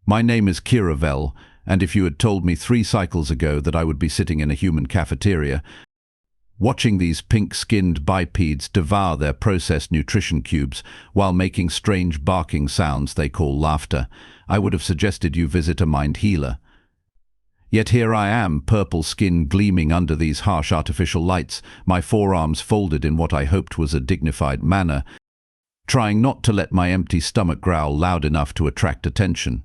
My name is Kira-Vel, and if you had told me 3 cycles ago that I would be sitting in a human cafeteria, watching these pink-skinned bipeds devour their processed nutrition cubes while making strange barking sounds they call laughter, I would have suggested you visit a mind healer. Yet here I am, purple skin gleaming under these harsh artificial lights, my forearms folded in what I hoped was a dignified manner, trying not to let my empty stomach growl loud enough to attract attention.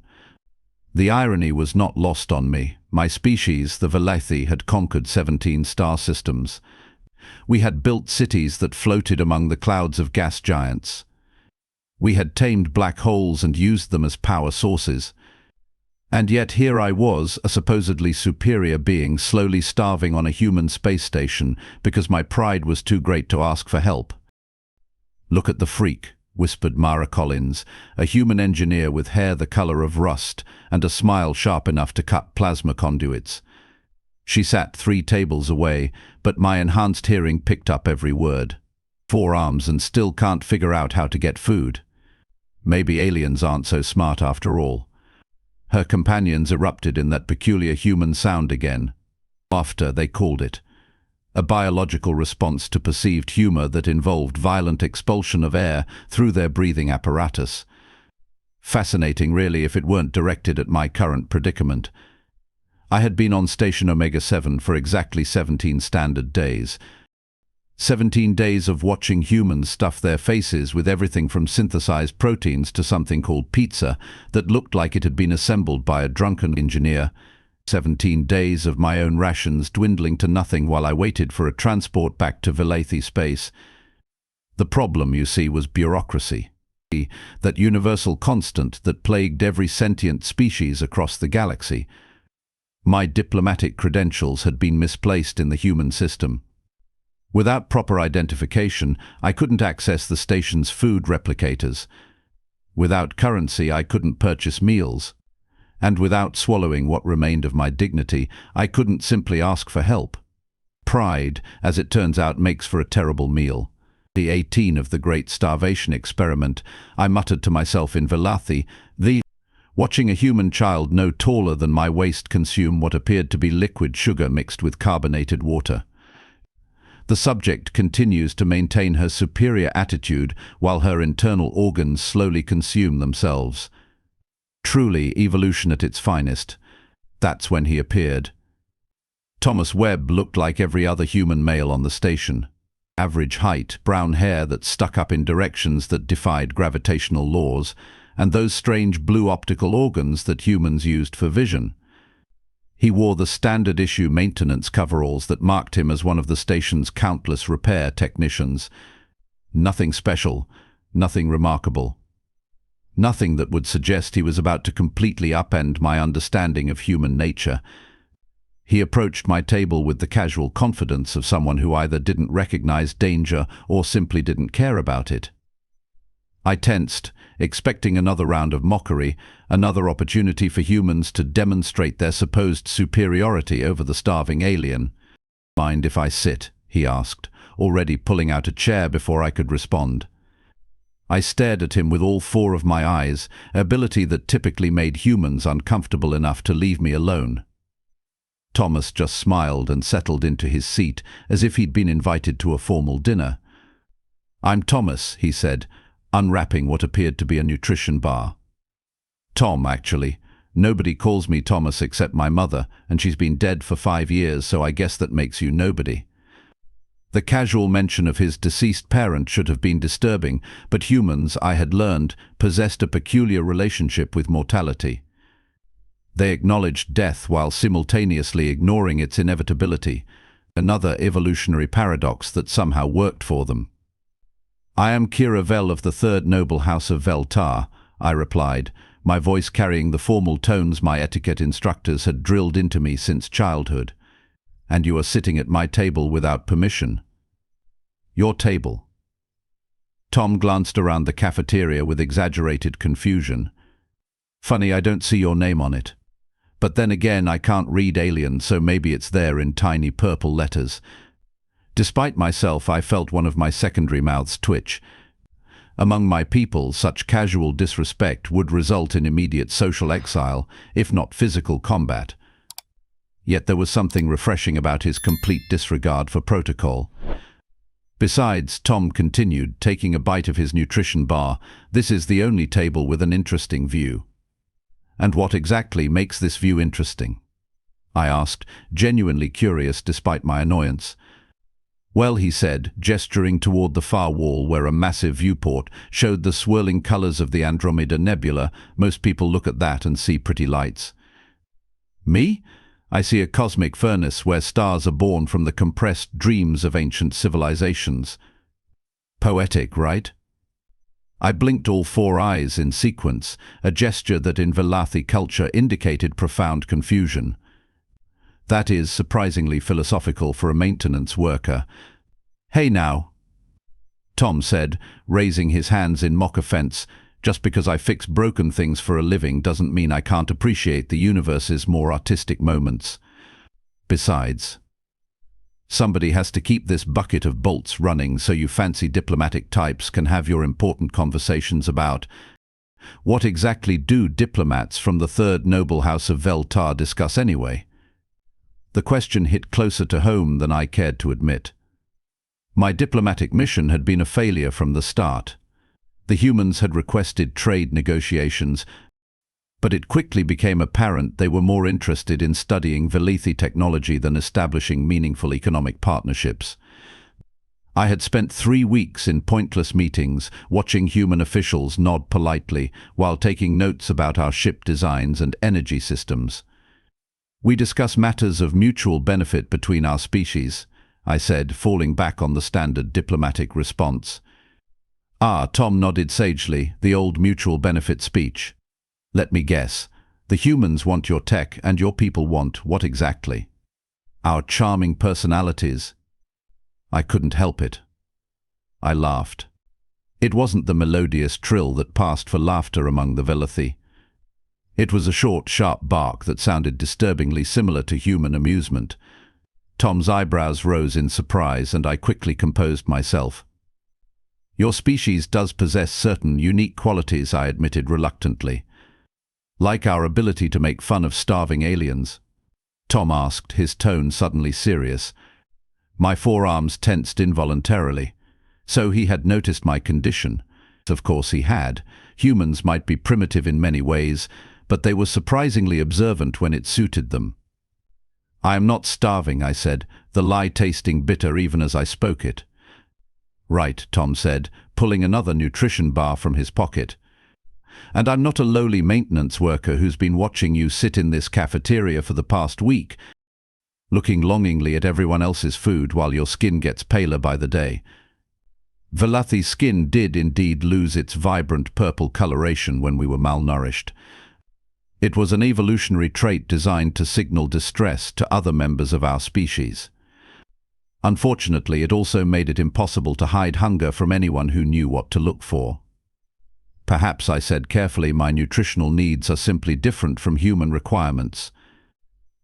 The irony was not lost on me. My species, the Velathi, had conquered 17 star systems. We had built cities that floated among the clouds of gas giants. We had tamed black holes and used them as power sources. And yet here I was, a supposedly superior being, slowly starving on a human space station because my pride was too great to ask for help. "Look at the freak," whispered Mara Collins, a human engineer with hair the color of rust and a smile sharp enough to cut plasma conduits. She sat 3 tables away, but my enhanced hearing picked up every word. 4 arms and still can't figure out how to get food. Maybe aliens aren't so smart after all. Her companions erupted in that peculiar human sound again. Laughter, they called it. A biological response to perceived humor that involved violent expulsion of air through their breathing apparatus. Fascinating, really, if it weren't directed at my current predicament. I had been on Station Omega-7 for exactly 17 standard days. 17 days of watching humans stuff their faces with everything from synthesized proteins to something called pizza that looked like it had been assembled by a drunken engineer. 17 days of my own rations dwindling to nothing while I waited for a transport back to Velathi space. The problem, you see, was bureaucracy. That universal constant that plagued every sentient species across the galaxy. My diplomatic credentials had been misplaced in the human system. Without proper identification, I couldn't access the station's food replicators. Without currency, I couldn't purchase meals. And without swallowing what remained of my dignity, I couldn't simply ask for help. Pride, as it turns out, makes for a terrible meal. The 18 of the Great Starvation Experiment, I muttered to myself in Velathi, watching a human child no taller than my waist consume what appeared to be liquid sugar mixed with carbonated water. The subject continues to maintain her superior attitude while her internal organs slowly consume themselves. Truly evolution at its finest. That's when he appeared. Thomas Webb looked like every other human male on the station. Average height, brown hair that stuck up in directions that defied gravitational laws, and those strange blue optical organs that humans used for vision. He wore the standard-issue maintenance coveralls that marked him as one of the station's countless repair technicians. Nothing special, nothing remarkable. Nothing that would suggest he was about to completely upend my understanding of human nature. He approached my table with the casual confidence of someone who either didn't recognize danger or simply didn't care about it. I tensed, expecting another round of mockery, another opportunity for humans to demonstrate their supposed superiority over the starving alien. "Mind if I sit?" he asked, already pulling out a chair before I could respond. I stared at him with all 4 of my eyes, ability that typically made humans uncomfortable enough to leave me alone. Thomas just smiled and settled into his seat as if he'd been invited to a formal dinner. "I'm Thomas," he said, unwrapping what appeared to be a nutrition bar. "Tom, actually. Nobody calls me Thomas except my mother, and she's been dead for 5 years, so I guess that makes you nobody." The casual mention of his deceased parent should have been disturbing, but humans, I had learned, possessed a peculiar relationship with mortality. They acknowledged death while simultaneously ignoring its inevitability, another evolutionary paradox that somehow worked for them. "I am Kira-Vel of the 3rd Noble House of Veltar," I replied, my voice carrying the formal tones my etiquette instructors had drilled into me since childhood. "And you are sitting at my table without permission." "Your table." Tom glanced around the cafeteria with exaggerated confusion. "Funny, I don't see your name on it. But then again, I can't read alien, so maybe it's there in tiny purple letters." Despite myself, I felt one of my secondary mouths twitch. Among my people, such casual disrespect would result in immediate social exile, if not physical combat. Yet there was something refreshing about his complete disregard for protocol. Besides, Tom continued, taking a bite of his nutrition bar, this is the only table with an interesting view. And what exactly makes this view interesting? I asked, genuinely curious despite my annoyance. Well, he said, gesturing toward the far wall where a massive viewport showed the swirling colors of the Andromeda Nebula. Most people look at that and see pretty lights. Me? I see a cosmic furnace where stars are born from the compressed dreams of ancient civilizations. Poetic, right? I blinked all four eyes in sequence, a gesture that in Velathi culture indicated profound confusion. That is surprisingly philosophical for a maintenance worker. Hey now, Tom said, raising his hands in mock offense. Just because I fix broken things for a living doesn't mean I can't appreciate the universe's more artistic moments. Besides, somebody has to keep this bucket of bolts running so you fancy diplomatic types can have your important conversations about what exactly do diplomats from the third noble house of Veltar discuss anyway? The question hit closer to home than I cared to admit. My diplomatic mission had been a failure from the start. The humans had requested trade negotiations, but it quickly became apparent they were more interested in studying Velathi technology than establishing meaningful economic partnerships. I had spent 3 weeks in pointless meetings, watching human officials nod politely while taking notes about our ship designs and energy systems. We discuss matters of mutual benefit between our species, I said, falling back on the standard diplomatic response. Ah, Tom nodded sagely, the old mutual benefit speech. Let me guess. The humans want your tech and your people want what exactly? Our charming personalities. I couldn't help it. I laughed. It wasn't the melodious trill that passed for laughter among the Velathi. It was a short, sharp bark that sounded disturbingly similar to human amusement. Tom's eyebrows rose in surprise, and I quickly composed myself. Your species does possess certain unique qualities, I admitted reluctantly. Like our ability to make fun of starving aliens. Tom asked, his tone suddenly serious. My forearms tensed involuntarily. So he had noticed my condition. Of course he had. Humans might be primitive in many ways, but they were surprisingly observant when it suited them. I am not starving, I said, the lie tasting bitter even as I spoke it. Right, Tom said, pulling another nutrition bar from his pocket. And I'm not a lowly maintenance worker who's been watching you sit in this cafeteria for the past week, looking longingly at everyone else's food while your skin gets paler by the day. Velathi's skin did indeed lose its vibrant purple coloration when we were malnourished. It was an evolutionary trait designed to signal distress to other members of our species. Unfortunately, it also made it impossible to hide hunger from anyone who knew what to look for. Perhaps, I said carefully, my nutritional needs are simply different from human requirements.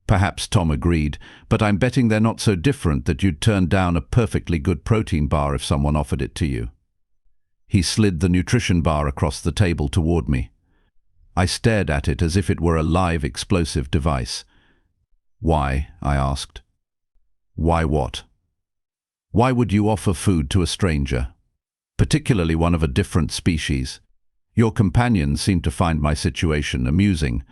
Perhaps, Tom agreed, but I'm betting they're not so different that you'd turn down a perfectly good protein bar if someone offered it to you. He slid the nutrition bar across the table toward me. I stared at it as if it were a live explosive device. Why? I asked. Why what? Why would you offer food to a stranger, particularly one of a different species? Your companions seemed to find my situation amusing.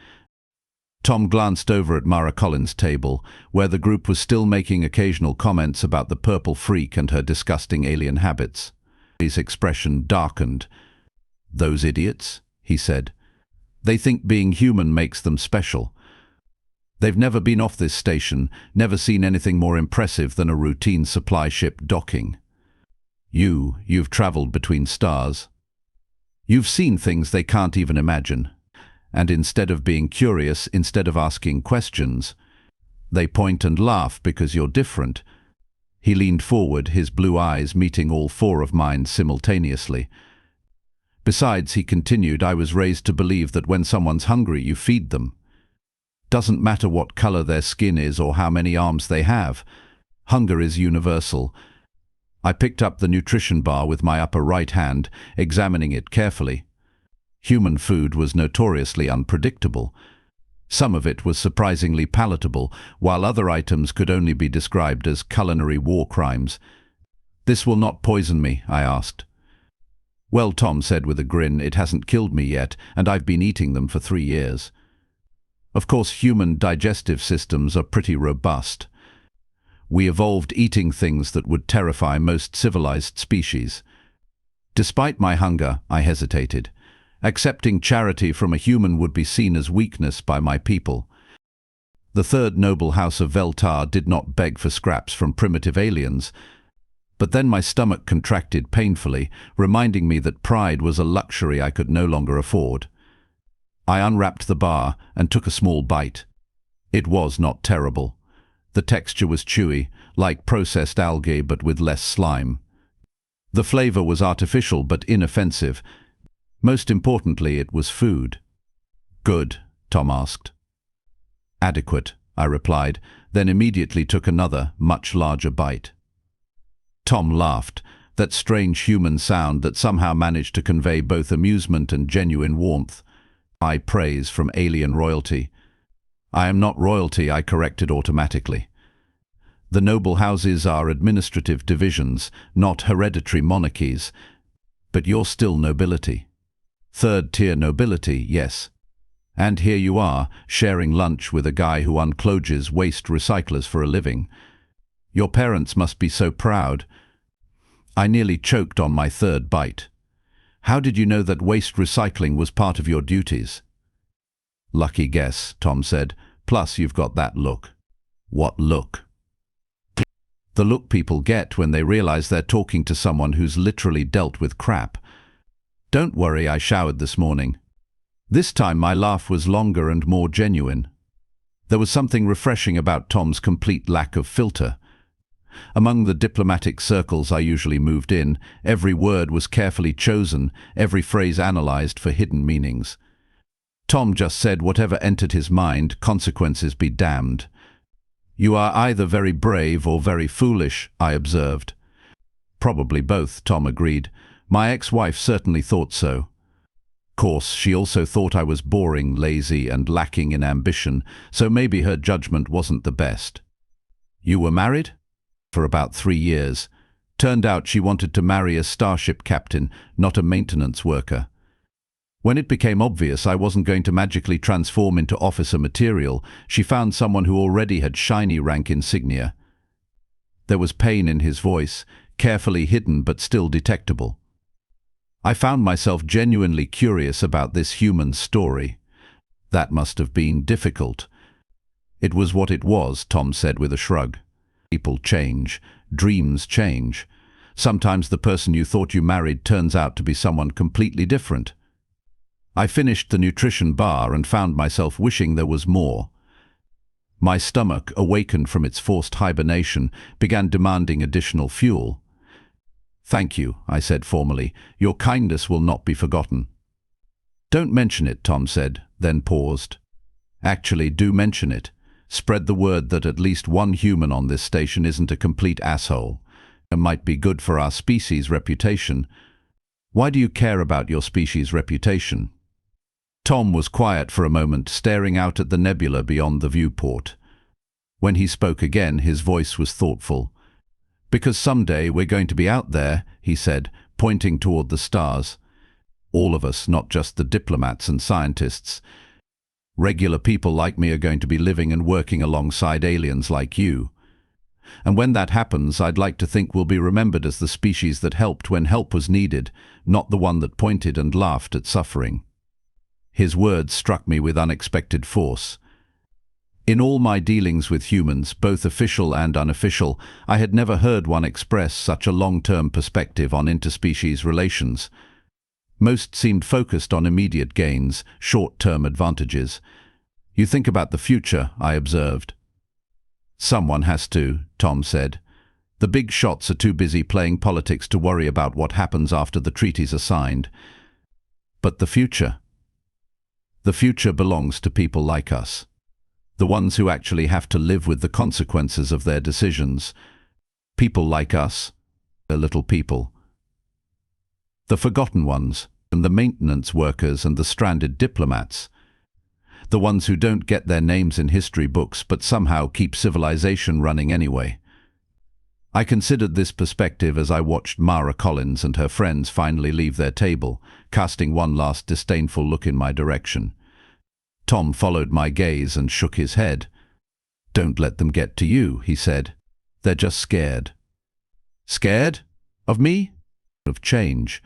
Tom glanced over at Mara Collins' table, where the group was still making occasional comments about the purple freak and her disgusting alien habits. His expression darkened. Those idiots, he said. They think being human makes them special. They've never been off this station, never seen anything more impressive than a routine supply ship docking. You've traveled between stars. You've seen things they can't even imagine. And instead of being curious, instead of asking questions, they point and laugh because you're different. He leaned forward, his blue eyes meeting all four of mine simultaneously. Besides, he continued, I was raised to believe that when someone's hungry, you feed them. Doesn't matter what color their skin is or how many arms they have. Hunger is universal. I picked up the nutrition bar with my upper right hand, examining it carefully. Human food was notoriously unpredictable. Some of it was surprisingly palatable, while other items could only be described as culinary war crimes. "This will not poison me?" I asked. "Well," Tom said with a grin, "it hasn't killed me yet, and I've been eating them for 3 years. Of course, human digestive systems are pretty robust. We evolved eating things that would terrify most civilized species." Despite my hunger, I hesitated. Accepting charity from a human would be seen as weakness by my people. The third noble house of Veltar did not beg for scraps from primitive aliens. But then my stomach contracted painfully, reminding me that pride was a luxury I could no longer afford. I unwrapped the bar and took a small bite. It was not terrible. The texture was chewy, like processed algae but with less slime. The flavor was artificial but inoffensive. Most importantly, it was food. "Good?" Tom asked. "Adequate," I replied, then immediately took another, much larger bite. Tom laughed, that strange human sound that somehow managed to convey both amusement and genuine warmth. High praise from alien royalty. "I am not royalty," I corrected automatically. "The noble houses are administrative divisions, not hereditary monarchies. But you're still nobility. Third-tier nobility, yes. And here you are, sharing lunch with a guy who uncloges waste recyclers for a living. Your parents must be so proud." I nearly choked on my third bite. "How did you know that waste recycling was part of your duties?" "Lucky guess," Tom said. "Plus you've got that look." "What look?" "The look people get when they realize they're talking to someone who's literally dealt with crap. Don't worry, I showered this morning." This time my laugh was longer and more genuine. There was something refreshing about Tom's complete lack of filter. Among the diplomatic circles I usually moved in, every word was carefully chosen, every phrase analyzed for hidden meanings. Tom just said whatever entered his mind, consequences be damned. "You are either very brave or very foolish," I observed. "Probably both," Tom agreed. "My ex-wife certainly thought so. Course, she also thought I was boring, lazy, and lacking in ambition, so maybe her judgment wasn't the best." "You were married?" "For about 3 years. Turned out she wanted to marry a starship captain, not a maintenance worker. When it became obvious I wasn't going to magically transform into officer material, she found someone who already had shiny rank insignia." There was pain in his voice, carefully hidden but still detectable. I found myself genuinely curious about this human story. "That must have been difficult." "It was what it was," Tom said with a shrug. "People change. Dreams change. Sometimes the person you thought you married turns out to be someone completely different." I finished the nutrition bar and found myself wishing there was more. My stomach, awakened from its forced hibernation, began demanding additional fuel. "Thank you," I said formally. "Your kindness will not be forgotten." "Don't mention it," Tom said, then paused. "Actually, do mention it. Spread the word that at least one human on this station isn't a complete asshole. It might be good for our species' reputation." "Why do you care about your species' reputation?" Tom was quiet for a moment, staring out at the nebula beyond the viewport. When he spoke again, his voice was thoughtful. "Because someday we're going to be out there," he said, pointing toward the stars. "All of us, not just the diplomats and scientists. Regular people like me are going to be living and working alongside aliens like you. And when that happens, I'd like to think we'll be remembered as the species that helped when help was needed, not the one that pointed and laughed at suffering." His words struck me with unexpected force. In all my dealings with humans, both official and unofficial, I had never heard one express such a long-term perspective on interspecies relations. Most seemed focused on immediate gains, short-term advantages. "You think about the future," I observed. "Someone has to," Tom said. "The big shots are too busy playing politics to worry about what happens after the treaties are signed. But the future? The future belongs to people like us. The ones who actually have to live with the consequences of their decisions. People like us. The little people. The forgotten ones, and the maintenance workers and the stranded diplomats. The ones who don't get their names in history books but somehow keep civilization running anyway. I considered this perspective as I watched Mara Collins and her friends finally leave their table, casting one last disdainful look in my direction. Tom followed my gaze and shook his head. "Don't let them get to you," he said. "They're just scared." Scared? Of me? Of change.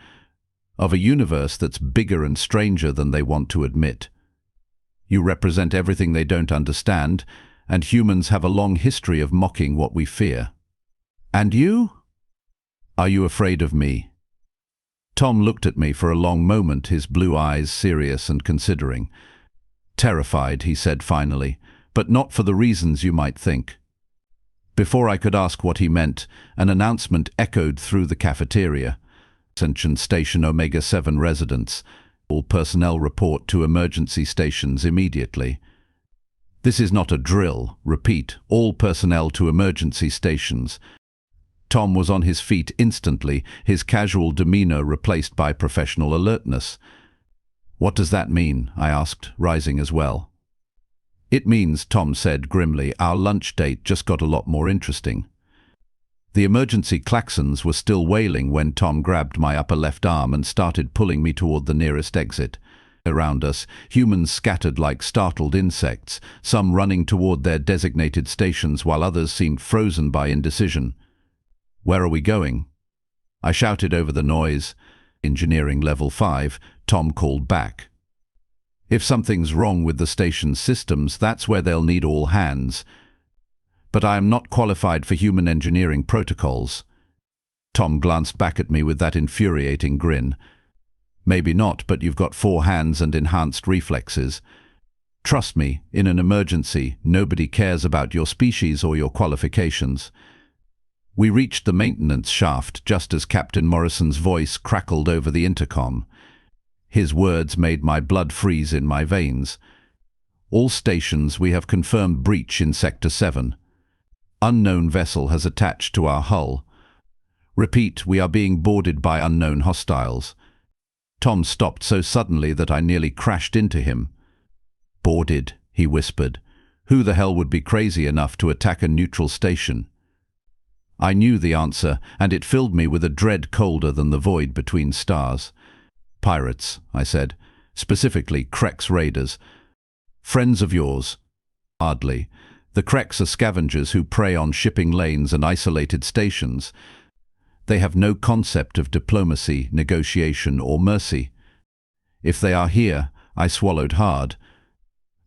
Of a universe that's bigger and stranger than they want to admit. You represent everything they don't understand, and humans have a long history of mocking what we fear. And you? Are you afraid of me? Tom looked at me for a long moment, his blue eyes serious and considering. "Terrified," he said finally, "but not for the reasons you might think." Before I could ask what he meant, an announcement echoed through the cafeteria. "Ascension Station Omega-7 residents. All personnel report to emergency stations immediately." "This is not a drill. Repeat, all personnel to emergency stations." Tom was on his feet instantly, his casual demeanor replaced by professional alertness. "What does that mean?" I asked, rising as well. "It means," Tom said grimly, "our lunch date just got a lot more interesting." The emergency klaxons were still wailing when Tom grabbed my upper left arm and started pulling me toward the nearest exit. Around us, humans scattered like startled insects, some running toward their designated stations while others seemed frozen by indecision. "Where are we going?" I shouted over the noise. "Engineering level 5, Tom called back. "If something's wrong with the station's systems, that's where they'll need all hands. But I am not qualified for human engineering protocols." Tom glanced back at me with that infuriating grin. "Maybe not, but you've got 4 hands and enhanced reflexes. Trust me, in an emergency, nobody cares about your species or your qualifications." We reached the maintenance shaft just as Captain Morrison's voice crackled over the intercom. His words made my blood freeze in my veins. "All stations, we have confirmed breach in Sector 7. Unknown vessel has attached to our hull. Repeat, we are being boarded by unknown hostiles." Tom stopped so suddenly that I nearly crashed into him. "Boarded," he whispered. "Who the hell would be crazy enough to attack a neutral station?" I knew the answer, and it filled me with a dread colder than the void between stars. "Pirates," I said. "Specifically, Krex raiders. Friends of yours?" "Hardly. The Krex are scavengers who prey on shipping lanes and isolated stations. They have no concept of diplomacy, negotiation, or mercy. If they are here," I swallowed hard,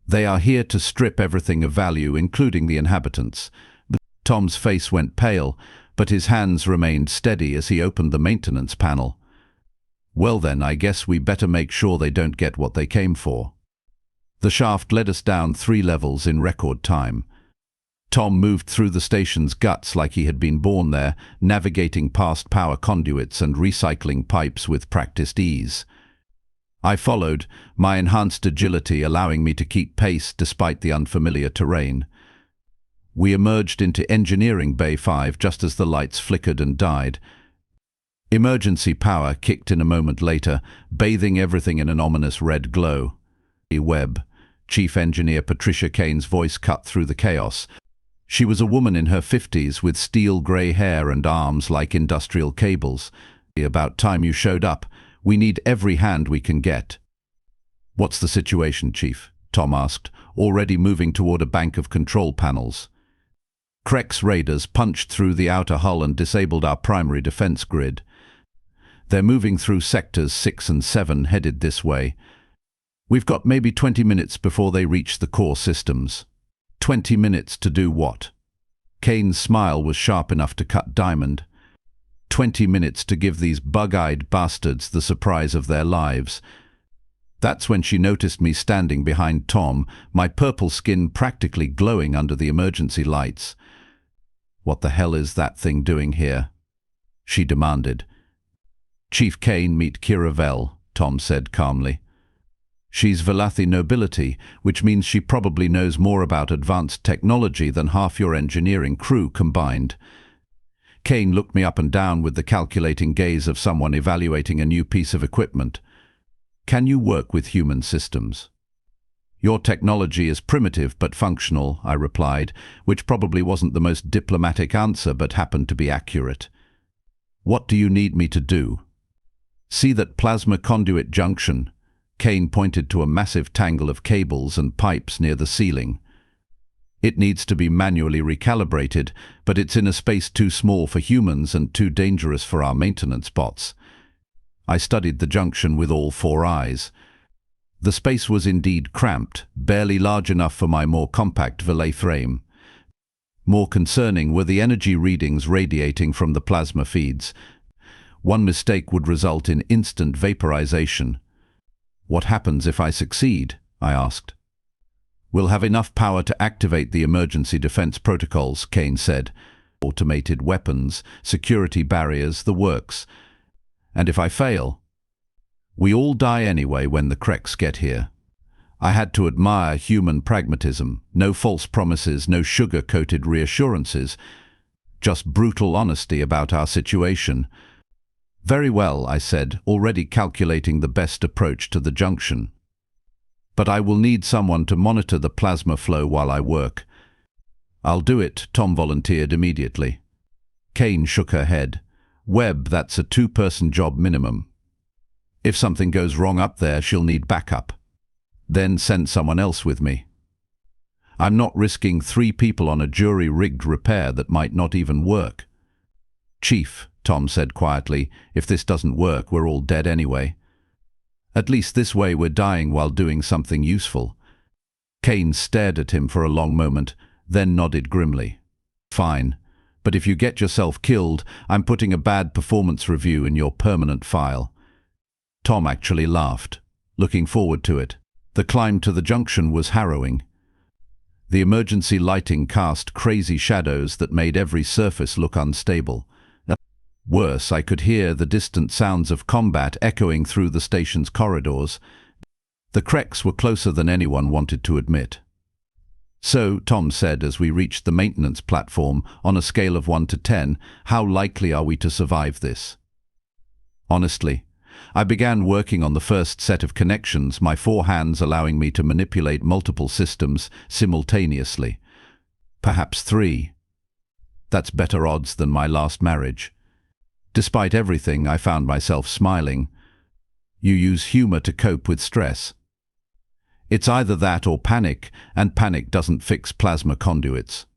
"they are here to strip everything of value, including the inhabitants." Tom's face went pale, but his hands remained steady as he opened the maintenance panel. "Well then, I guess we better make sure they don't get what they came for." The shaft led us down 3 levels in record time. Tom moved through the station's guts like he had been born there, navigating past power conduits and recycling pipes with practiced ease. I followed, my enhanced agility allowing me to keep pace despite the unfamiliar terrain. We emerged into Engineering Bay 5 just as the lights flickered and died. Emergency power kicked in a moment later, bathing everything in an ominous red glow. "Webb," Chief Engineer Patricia Kane's voice cut through the chaos. She was a woman in her 50s with steel grey hair and arms like industrial cables. "About time you showed up. We need every hand we can get." "What's the situation, Chief?" Tom asked, already moving toward a bank of control panels. "Krex raiders punched through the outer hull and disabled our primary defense grid. They're moving through sectors 6 and 7 headed this way. We've got maybe 20 minutes before they reach the core systems." 20 minutes to do what? Kane's smile was sharp enough to cut diamond. 20 minutes to give these bug-eyed bastards the surprise of their lives. That's when she noticed me standing behind Tom, my purple skin practically glowing under the emergency lights. "What the hell is that thing doing here?" she demanded. "Chief Kane, meet Kira-Vel," Tom said calmly. "She's Velathi nobility, which means she probably knows more about advanced technology than half your engineering crew combined. Kane looked me up and down with the calculating gaze of someone evaluating a new piece of equipment. Can you work with human systems? Your technology is primitive but functional, I replied, which probably wasn't the most diplomatic answer but happened to be accurate. What do you need me to do? See that plasma conduit junction. Kane pointed to a massive tangle of cables and pipes near the ceiling. It needs to be manually recalibrated, but it's in a space too small for humans and too dangerous for our maintenance bots. I studied the junction with all four eyes. The space was indeed cramped, barely large enough for my more compact Valet frame. More concerning were the energy readings radiating from the plasma feeds. One mistake would result in instant vaporization. What happens if I succeed? I asked. We'll have enough power to activate the emergency defense protocols, Kane said. Automated weapons, security barriers, the works. And if I fail? We all die anyway when the Kreks get here. I had to admire human pragmatism. No false promises, no sugar-coated reassurances. Just brutal honesty about our situation. Very well, I said, already calculating the best approach to the junction. But I will need someone to monitor the plasma flow while I work. I'll do it, Tom volunteered immediately. Kane shook her head. Webb, that's a two-person job minimum. If something goes wrong up there, she'll need backup. Then send someone else with me. I'm not risking 3 people on a jury-rigged repair that might not even work. Chief, Tom said quietly, if this doesn't work, we're all dead anyway. At least this way we're dying while doing something useful. Kane stared at him for a long moment, then nodded grimly. Fine, but if you get yourself killed, I'm putting a bad performance review in your permanent file. Tom actually laughed, looking forward to it. The climb to the junction was harrowing. The emergency lighting cast crazy shadows that made every surface look unstable. Worse, I could hear the distant sounds of combat echoing through the station's corridors. The Kreks were closer than anyone wanted to admit. So, Tom said as we reached the maintenance platform, on a scale of 1 to 10, how likely are we to survive this? Honestly, I began working on the first set of connections, my 4 hands allowing me to manipulate multiple systems simultaneously. Perhaps 3. That's better odds than my last marriage. Despite everything, I found myself smiling. You use humor to cope with stress. It's either that or panic, and panic doesn't fix plasma conduits.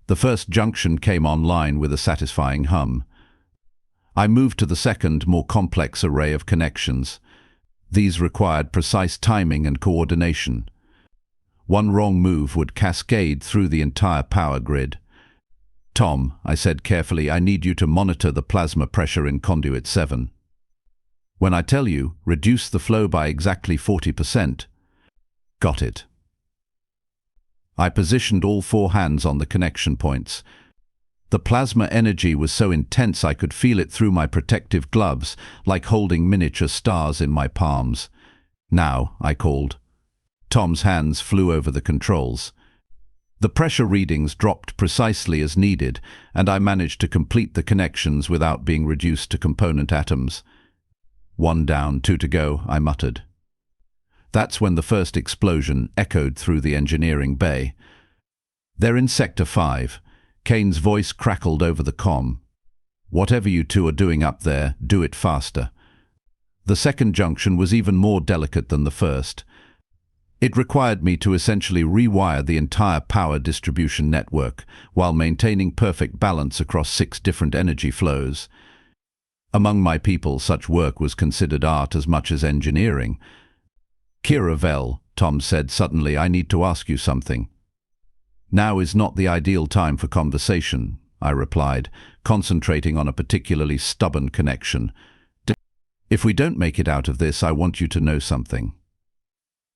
The first junction came online with a satisfying hum. I moved to the second, more complex array of connections. These required precise timing and coordination. One wrong move would cascade through the entire power grid. Tom, I said carefully, I need you to monitor the plasma pressure in conduit 7. When I tell you, reduce the flow by exactly 40%. Got it. I positioned all 4 hands on the connection points. The plasma energy was so intense I could feel it through my protective gloves, like holding miniature stars in my palms. Now, I called. Tom's hands flew over the controls. The pressure readings dropped precisely as needed, and I managed to complete the connections without being reduced to component atoms. 1 down, 2 to go, I muttered. That's when the first explosion echoed through the engineering bay. They're in Sector 5. Kane's voice crackled over the comm. Whatever you two are doing up there, do it faster. The second junction was even more delicate than the first. It required me to essentially rewire the entire power distribution network while maintaining perfect balance across 6 different energy flows. Among my people, such work was considered art as much as engineering. Kira-Vel, Tom said suddenly, I need to ask you something. Now is not the ideal time for conversation, I replied, concentrating on a particularly stubborn connection. If we don't make it out of this, I want you to know something.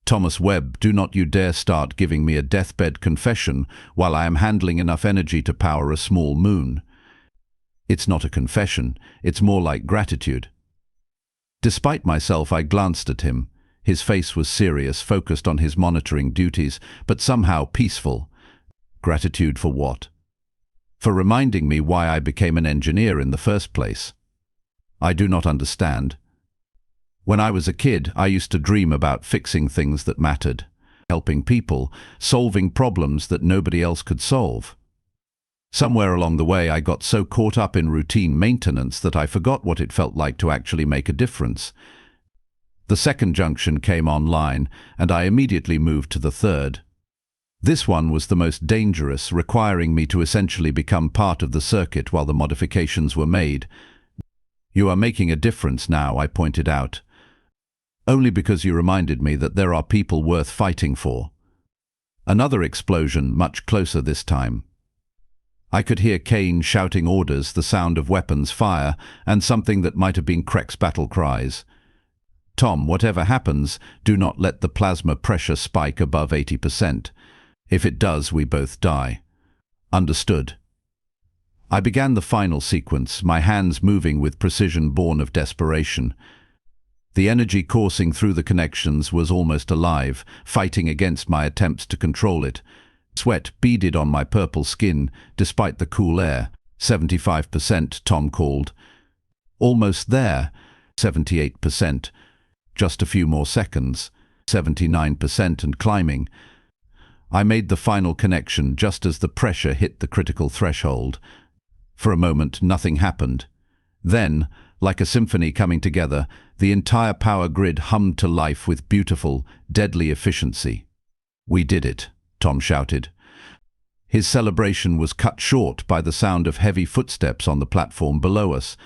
Thomas Webb, do not you dare start giving me a deathbed confession while I am handling enough energy to power a small moon. It's not a confession, it's more like gratitude. Despite myself, I glanced at him. His face was serious, focused on his monitoring duties, but somehow peaceful. Gratitude for what? for reminding me why I became an engineer in the first place. I do not understand. When I was a kid, I used to dream about fixing things that mattered, helping people, solving problems that nobody else could solve. Somewhere along the way, I got so caught up in routine maintenance that I forgot what it felt like to actually make a difference. The second junction came online, and I immediately moved to the third. This one was the most dangerous, requiring me to essentially become part of the circuit while the modifications were made. "You are making a difference now," I pointed out. "Only because you reminded me that there are people worth fighting for." Another explosion, much closer this time. I could hear Kane shouting orders, the sound of weapons fire, and something that might have been Kreck's battle cries. "Tom, whatever happens, do not let the plasma pressure spike above 80%. If it does, we both die." "Understood." I began the final sequence, my hands moving with precision born of desperation. The energy coursing through the connections was almost alive, fighting against my attempts to control it. Sweat beaded on my purple skin, despite the cool air. 75%, Tom called. "Almost there." 78%. Just a few more seconds. 79% and climbing. I made the final connection just as the pressure hit the critical threshold. For a moment, nothing happened. Then, like a symphony coming together, the entire power grid hummed to life with beautiful, deadly efficiency. "We did it," Tom shouted. His celebration was cut short by the sound of heavy footsteps on the platform below us.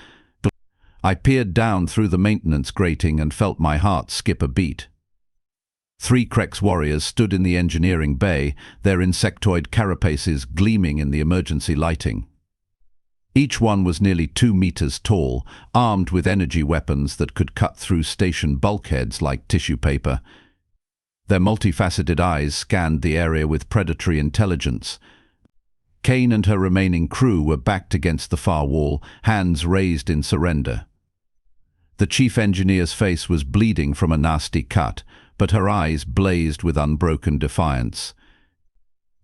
I peered down through the maintenance grating and felt my heart skip a beat. 3 Kreck's warriors stood in the engineering bay, their insectoid carapaces gleaming in the emergency lighting. Each one was nearly 2 meters tall, armed with energy weapons that could cut through station bulkheads like tissue paper. Their multifaceted eyes scanned the area with predatory intelligence. Kane and her remaining crew were backed against the far wall, hands raised in surrender. The chief engineer's face was bleeding from a nasty cut, but her eyes blazed with unbroken defiance.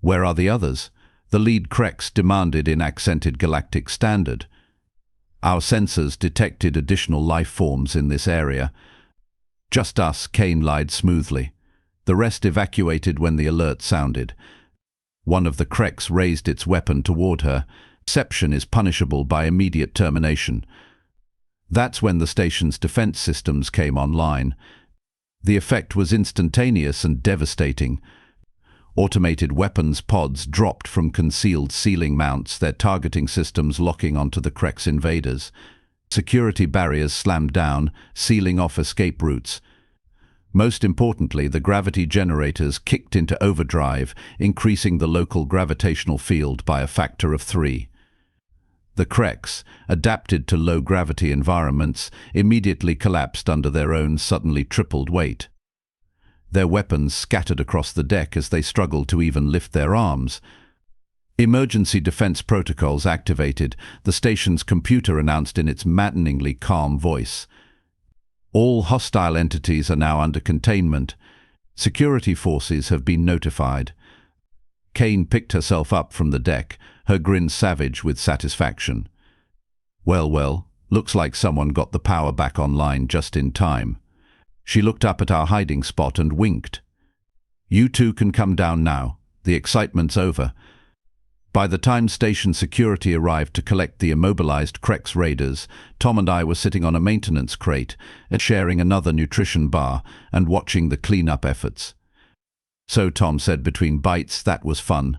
"Where are the others?" the lead Krekks demanded in accented galactic standard. "Our sensors detected additional life forms in this area." "Just us," Kane lied smoothly. "The rest evacuated when the alert sounded." One of the Krekks raised its weapon toward her. "Deception is punishable by immediate termination." That's when the station's defense systems came online. The effect was instantaneous and devastating. Automated weapons pods dropped from concealed ceiling mounts, their targeting systems locking onto the Krek's invaders. Security barriers slammed down, sealing off escape routes. Most importantly, the gravity generators kicked into overdrive, increasing the local gravitational field by a factor of 3. The Krekks, adapted to low-gravity environments, immediately collapsed under their own suddenly tripled weight. Their weapons scattered across the deck as they struggled to even lift their arms. Emergency defense protocols activated, the station's computer announced in its maddeningly calm voice. "All hostile entities are now under containment. Security forces have been notified." Kane picked herself up from the deck, her grin savage with satisfaction. Well, looks like someone got the power back online just in time." She looked up at our hiding spot and winked. "You two can come down now. The excitement's over." By the time station security arrived to collect the immobilized Krex raiders, Tom and I were sitting on a maintenance crate, sharing another nutrition bar and watching the cleanup efforts. "So," Tom said between bites, "that was fun."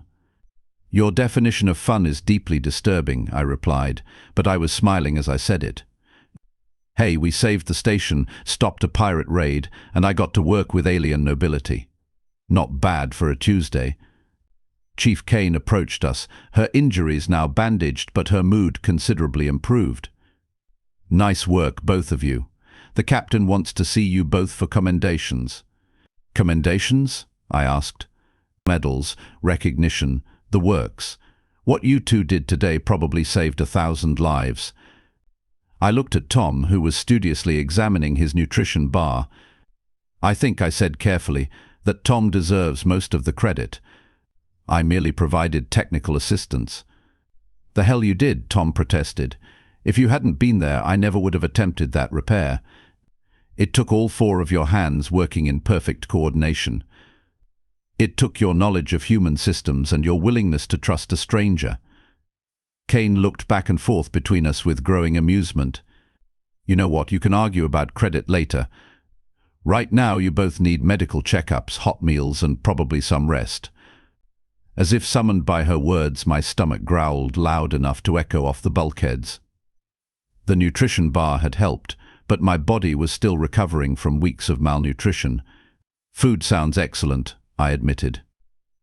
"Your definition of fun is deeply disturbing," I replied, but I was smiling as I said it. "Hey, we saved the station, stopped a pirate raid, and I got to work with alien nobility. Not bad for a Tuesday." Chief Kane approached us, her injuries now bandaged but her mood considerably improved. "Nice work, both of you. The captain wants to see you both for commendations." "Commendations?" I asked. "Medals, recognition, the works. What you two did today probably saved 1,000 lives." I looked at Tom, who was studiously examining his nutrition bar. "I think," I said carefully, "that Tom deserves most of the credit. I merely provided technical assistance." The hell you did, Tom protested. If you hadn't been there, I never would have attempted that repair. It took all four of your hands working in perfect coordination. It took your knowledge of human systems and your willingness to trust a stranger. Kane looked back and forth between us with growing amusement. You know what, you can argue about credit later. Right now you both need medical checkups, hot meals, and probably some rest. As if summoned by her words, my stomach growled loud enough to echo off the bulkheads. The nutrition bar had helped, but my body was still recovering from weeks of malnutrition. Food sounds excellent, I admitted.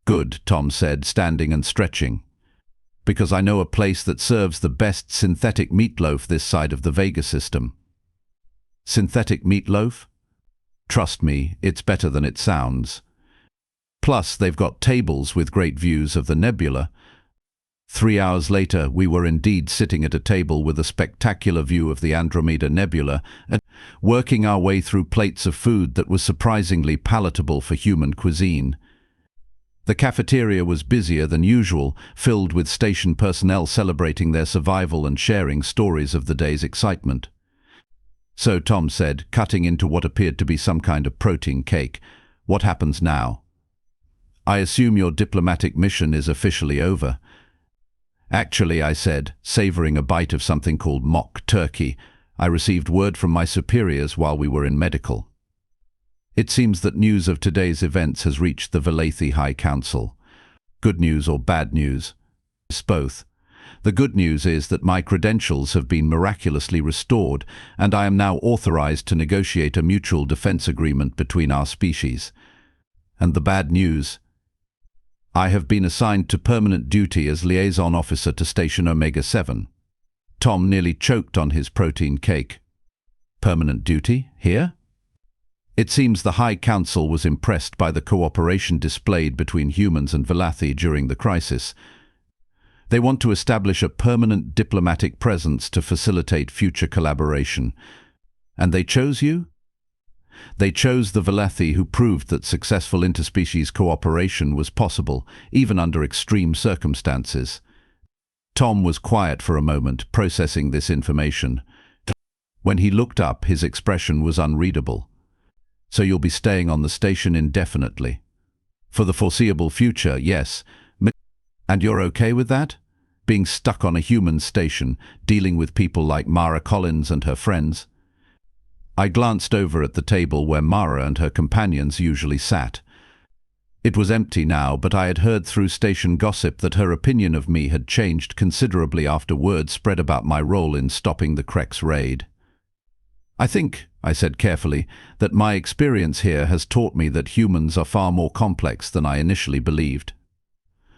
Good, Tom said, standing and stretching. Because I know a place that serves the best synthetic meatloaf this side of the Vega system. Synthetic meatloaf? Trust me, it's better than it sounds. Plus, they've got tables with great views of the nebula. 3 hours later, we were indeed sitting at a table with a spectacular view of the Andromeda Nebula and working our way through plates of food that was surprisingly palatable for human cuisine. The cafeteria was busier than usual, filled with station personnel celebrating their survival and sharing stories of the day's excitement. So Tom said, cutting into what appeared to be some kind of protein cake, "What happens now?" "I assume your diplomatic mission is officially over." "Actually," I said, savoring a bite of something called mock turkey, "I received word from my superiors while we were in medical. It seems that news of today's events has reached the Valathi High Council. Good news or bad news? It's both. The good news is that my credentials have been miraculously restored, and I am now authorized to negotiate a mutual defense agreement between our species. And the bad news? I have been assigned to permanent duty as liaison officer to Station Omega-7. Tom nearly choked on his protein cake. Permanent duty? Here? It seems the High Council was impressed by the cooperation displayed between humans and Valathi during the crisis. They want to establish a permanent diplomatic presence to facilitate future collaboration. And they chose you? They chose the Valathi, who proved that successful interspecies cooperation was possible, even under extreme circumstances. Tom was quiet for a moment, processing this information. When he looked up, his expression was unreadable. "So you'll be staying on the station indefinitely?" "For the foreseeable future, yes." "And you're okay with that? Being stuck on a human station, dealing with people like Mara Collins and her friends?" I glanced over at the table where Mara and her companions usually sat. It was empty now, but I had heard through station gossip that her opinion of me had changed considerably after word spread about my role in stopping the Krek's raid. "I think," I said carefully, "that my experience here has taught me that humans are far more complex than I initially believed.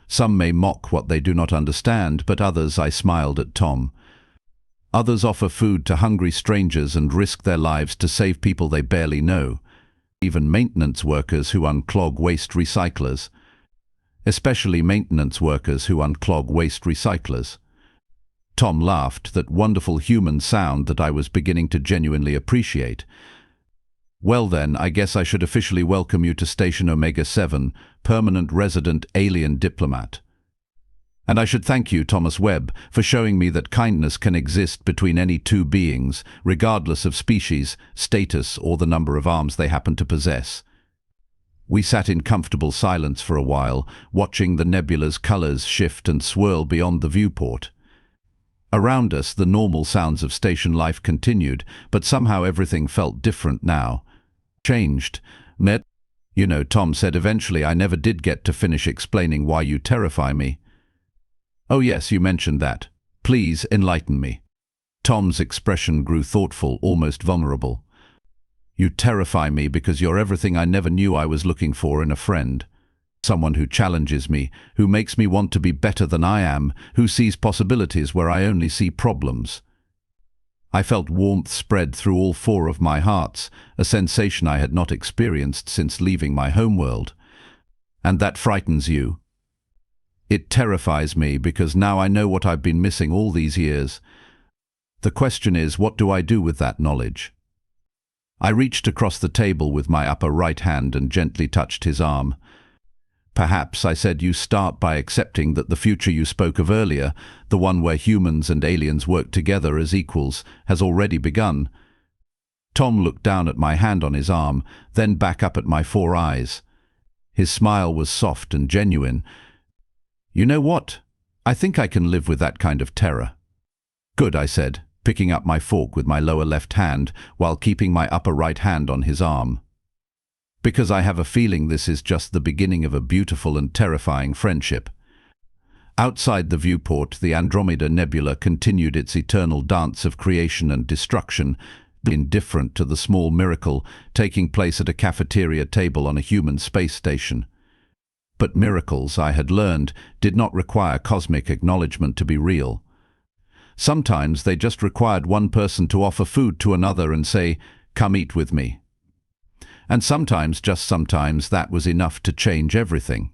Some may mock what they do not understand, but others," I smiled at Tom. "Others offer food to hungry strangers and risk their lives to save people they barely know. Even maintenance workers who unclog waste recyclers. Especially maintenance workers who unclog waste recyclers." Tom laughed, that wonderful human sound that I was beginning to genuinely appreciate. "Well then, I guess I should officially welcome you to Station Omega-7, permanent resident alien diplomat. And I should thank you, Thomas Webb, for showing me that kindness can exist between any two beings, regardless of species, status, or the number of arms they happen to possess." We sat in comfortable silence for a while, watching the nebula's colors shift and swirl beyond the viewport. Around us, the normal sounds of station life continued, but somehow everything felt different now. Changed. You know, Tom said, "Eventually I never did get to finish explaining why you terrify me." "Oh yes, you mentioned that. Please enlighten me." Tom's expression grew thoughtful, almost vulnerable. "You terrify me because you're everything I never knew I was looking for in a friend. Someone who challenges me, who makes me want to be better than I am, who sees possibilities where I only see problems." I felt warmth spread through all four of my hearts, a sensation I had not experienced since leaving my homeworld. "And that frightens you?" "It terrifies me because now I know what I've been missing all these years. The question is, what do I do with that knowledge?" I reached across the table with my upper right hand and gently touched his arm. Perhaps, I said, you start by accepting that the future you spoke of earlier, the one where humans and aliens work together as equals, has already begun. Tom looked down at my hand on his arm, then back up at my 4 eyes. His smile was soft and genuine. You know what? I think I can live with that kind of terror. Good, I said, picking up my fork with my lower left hand while keeping my upper right hand on his arm. Because I have a feeling this is just the beginning of a beautiful and terrifying friendship. Outside the viewport, the Andromeda Nebula continued its eternal dance of creation and destruction, indifferent to the small miracle taking place at a cafeteria table on a human space station. But miracles, I had learned, did not require cosmic acknowledgement to be real. Sometimes they just required one person to offer food to another and say, "Come eat with me." And sometimes, just sometimes, that was enough to change everything.